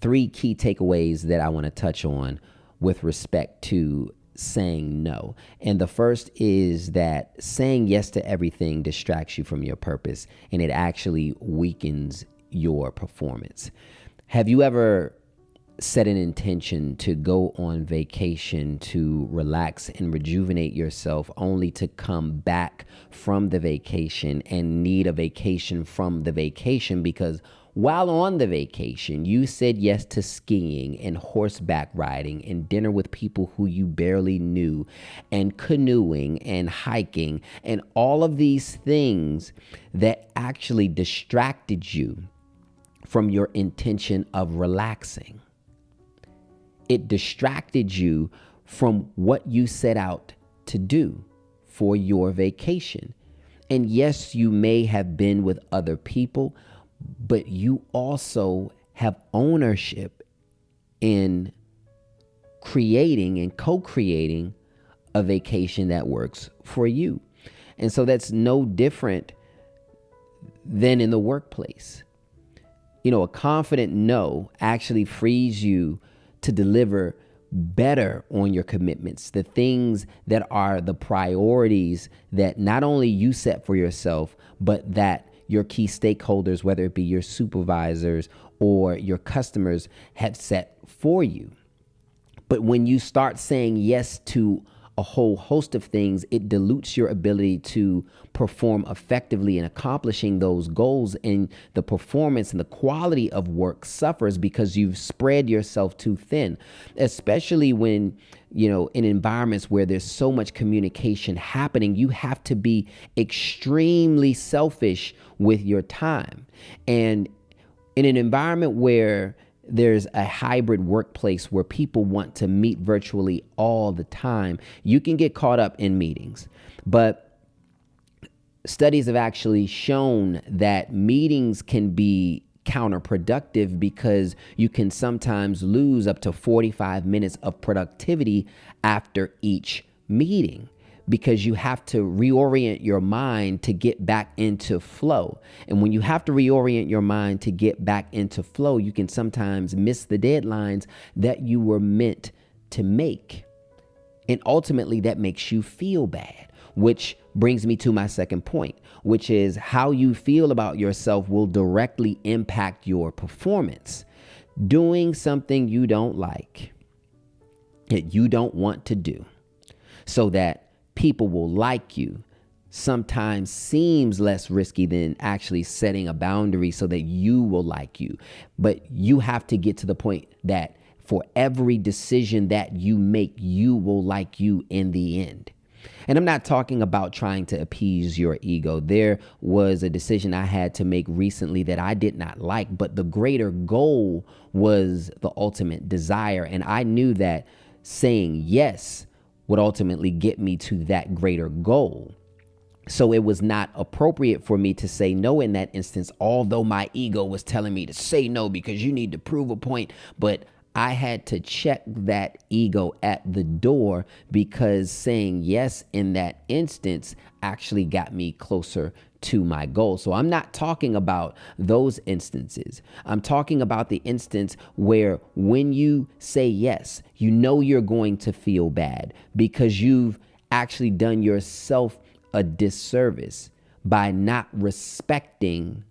three key takeaways that I want to touch on with respect to saying no. And the first is that saying yes to everything distracts you from your purpose, and it actually weakens your performance. Have you ever set an intention to go on vacation to relax and rejuvenate yourself, only to come back from the vacation and need a vacation from the vacation because while on the vacation, you said yes to skiing and horseback riding and dinner with people who you barely knew and canoeing and hiking and all of these things that actually distracted you from your intention of relaxing. It distracted you from what you set out to do for your vacation. And yes, you may have been with other people, but you also have ownership in creating and co-creating a vacation that works for you. And so that's no different than in the workplace. You know, a confident no actually frees you to deliver better on your commitments, the things that are the priorities that not only you set for yourself, but that your key stakeholders, whether it be your supervisors or your customers, have set for you. But when you start saying yes to a whole host of things, it dilutes your ability to perform effectively in accomplishing those goals, and the performance and the quality of work suffers because you've spread yourself too thin, especially when, you know, in environments where there's so much communication happening. You have to be extremely selfish with your time. And in an environment where there's a hybrid workplace where people want to meet virtually all the time, you can get caught up in meetings. But studies have actually shown that meetings can be counterproductive because you can sometimes lose up to 45 minutes of productivity after each meeting, because you have to reorient your mind to get back into flow. And when you have to reorient your mind to get back into flow, you can sometimes miss the deadlines that you were meant to make. And ultimately, that makes you feel bad, which brings me to my second point, which is how you feel about yourself will directly impact your performance. Doing something you don't like, that you don't want to do, so that people will like you, sometimes seems less risky than actually setting a boundary so that you will like you. But you have to get to the point that for every decision that you make, you will like you in the end. And I'm not talking about trying to appease your ego. There was a decision I had to make recently that I did not like, but the greater goal was the ultimate desire. And I knew that saying yes would ultimately get me to that greater goal. So it was not appropriate for me to say no in that instance, although my ego was telling me to say no because you need to prove a point. But I had to check that ego at the door, because saying yes in that instance actually got me closer to my goal. So I'm not talking about those instances. I'm talking about the instance where when you say yes, you know you're going to feel bad because you've actually done yourself a disservice by not respecting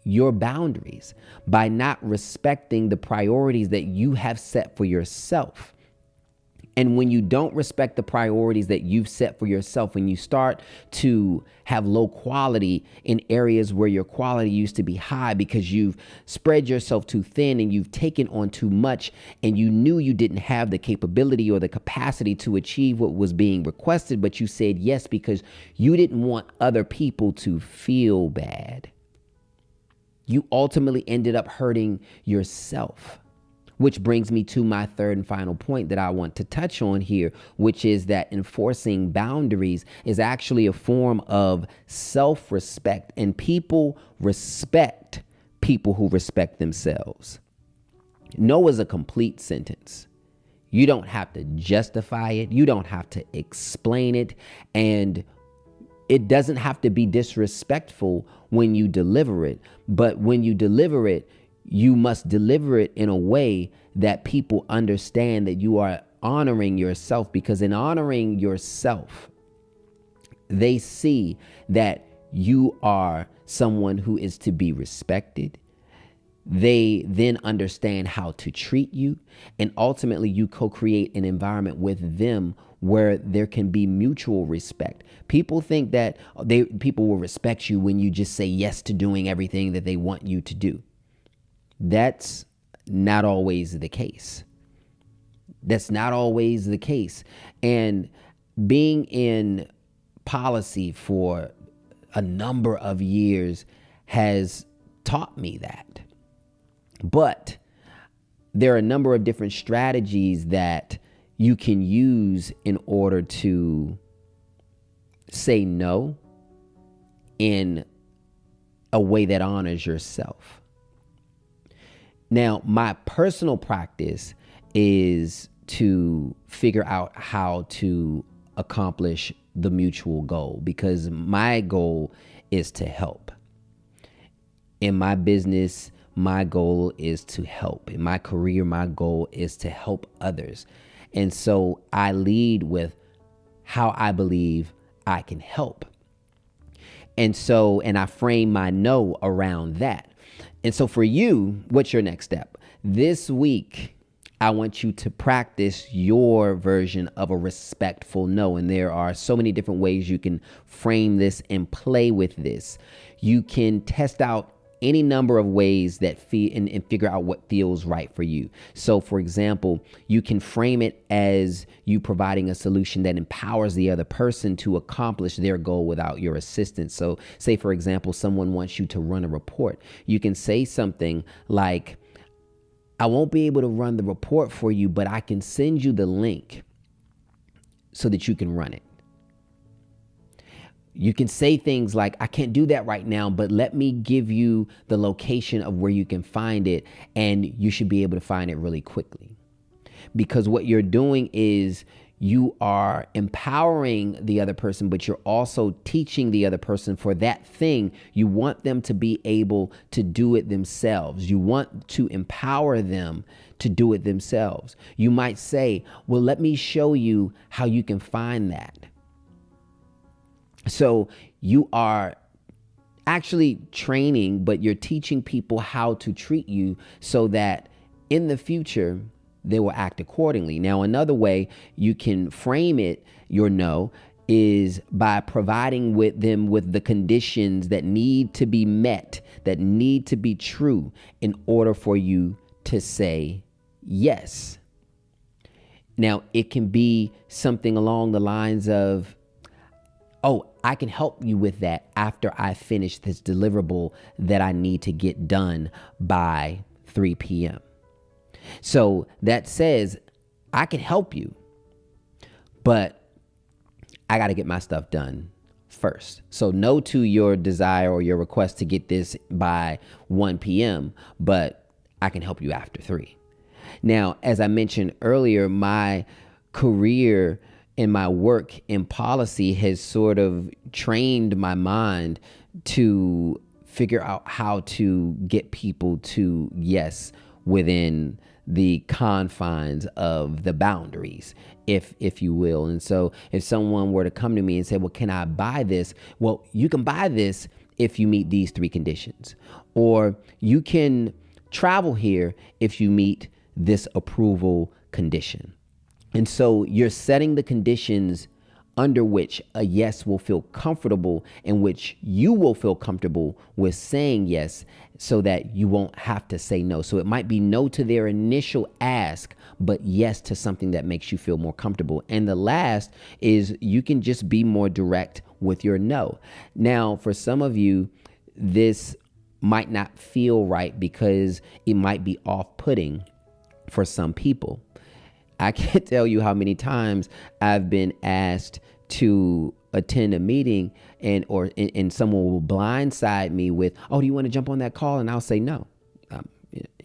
your boundaries, by not respecting the priorities that you have set for yourself. And when you don't respect the priorities that you've set for yourself, when you start to have low quality in areas where your quality used to be high because you've spread yourself too thin and you've taken on too much, and you knew you didn't have the capability or the capacity to achieve what was being requested, but you said yes because you didn't want other people to feel bad, you ultimately ended up hurting yourself. Which brings me to my third and final point that I want to touch on here, which is that enforcing boundaries is actually a form of self-respect, and people respect people who respect themselves. No is a complete sentence. You don't have to justify it. You don't have to explain it. And it doesn't have to be disrespectful when you deliver it. But when you deliver it, you must deliver it in a way that people understand that you are honoring yourself, because in honoring yourself, they see that you are someone who is to be respected. They then understand how to treat you. And ultimately, you co-create an environment with them where there can be mutual respect. People think that people will respect you when you just say yes to doing everything that they want you to do. That's not always the case. That's not always the case. And being in policy for a number of years has taught me that. But there are a number of different strategies that you can use in order to say no in a way that honors yourself. Now, my personal practice is to figure out how to accomplish the mutual goal, because my goal is to help. In my business, my goal is to help. In my career, my goal is to help others. And so I lead with how I believe I can help. And I frame my no around that. And so for you, what's your next step? This week, I want you to practice your version of a respectful no. And there are so many different ways you can frame this and play with this. You can test out any number of ways that and figure out what feels right for you. So, for example, you can frame it as you providing a solution that empowers the other person to accomplish their goal without your assistance. So, say, for example, someone wants you to run a report. You can say something like, I won't be able to run the report for you, but I can send you the link so that you can run it. You can say things like, I can't do that right now, but let me give you the location of where you can find it, and you should be able to find it really quickly. Because what you're doing is you are empowering the other person, but you're also teaching the other person for that thing. You want them to be able to do it themselves. You want to empower them to do it themselves. You might say, well, let me show you how you can find that. So you are actually training, but you're teaching people how to treat you so that in the future, they will act accordingly. Now, another way you can frame it, your no, is by providing them with the conditions that need to be met, that need to be true in order for you to say yes. Now, it can be something along the lines of, oh, I can help you with that after I finish this deliverable that I need to get done by 3 p.m. So that says I can help you, but I got to get my stuff done first. So no to your desire or your request to get this by 1 p.m., but I can help you after 3. Now, as I mentioned earlier, my career and my work in policy has sort of trained my mind to figure out how to get people to yes within the confines of the boundaries, if you will. And so if someone were to come to me and say, well, can I buy this? Well, you can buy this if you meet these 3 conditions, or you can travel here if you meet this approval condition. And so you're setting the conditions under which a yes will feel comfortable, in which you will feel comfortable with saying yes, so that you won't have to say no. So it might be no to their initial ask, but yes to something that makes you feel more comfortable. And the last is you can just be more direct with your no. Now, for some of you, this might not feel right because it might be off-putting for some people. I can't tell you how many times I've been asked to attend a meeting and someone will blindside me with, oh, do you want to jump on that call? And I'll say no.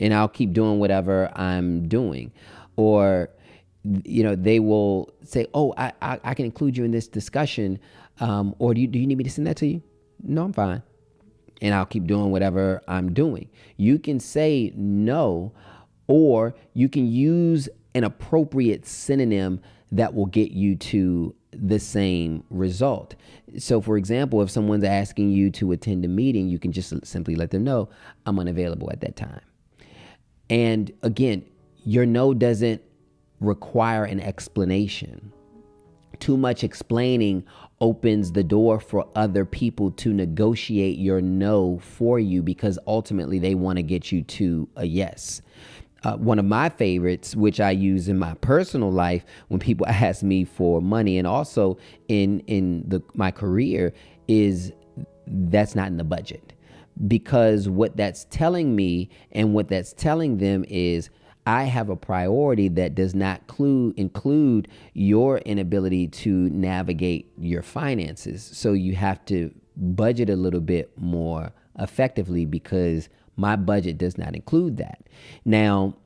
And I'll keep doing whatever I'm doing. Or, they will say, oh, I can include you in this discussion. Or do you need me to send that to you? No, I'm fine. and I'll keep doing whatever I'm doing. You can say no, or you can use an appropriate synonym that will get you to the same result. So, for example, if someone's asking you to attend a meeting, you can just simply let them know, I'm unavailable at that time. And again, your no doesn't require an explanation. Too much explaining opens the door for other people to negotiate your no for you, because ultimately they want to get you to a yes. One of my favorites, which I use in my personal life when people ask me for money, and also in my career, is that's not in the budget. Because what that's telling me and what that's telling them is I have a priority that does not include your inability to navigate your finances. So you have to budget a little bit more effectively, because my budget does not include that. Now,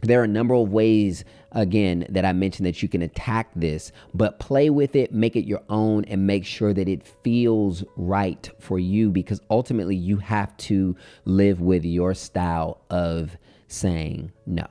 there are a number of ways, again, that I mentioned that you can attack this, but play with it, make it your own, and make sure that it feels right for you, because ultimately you have to live with your style of saying no.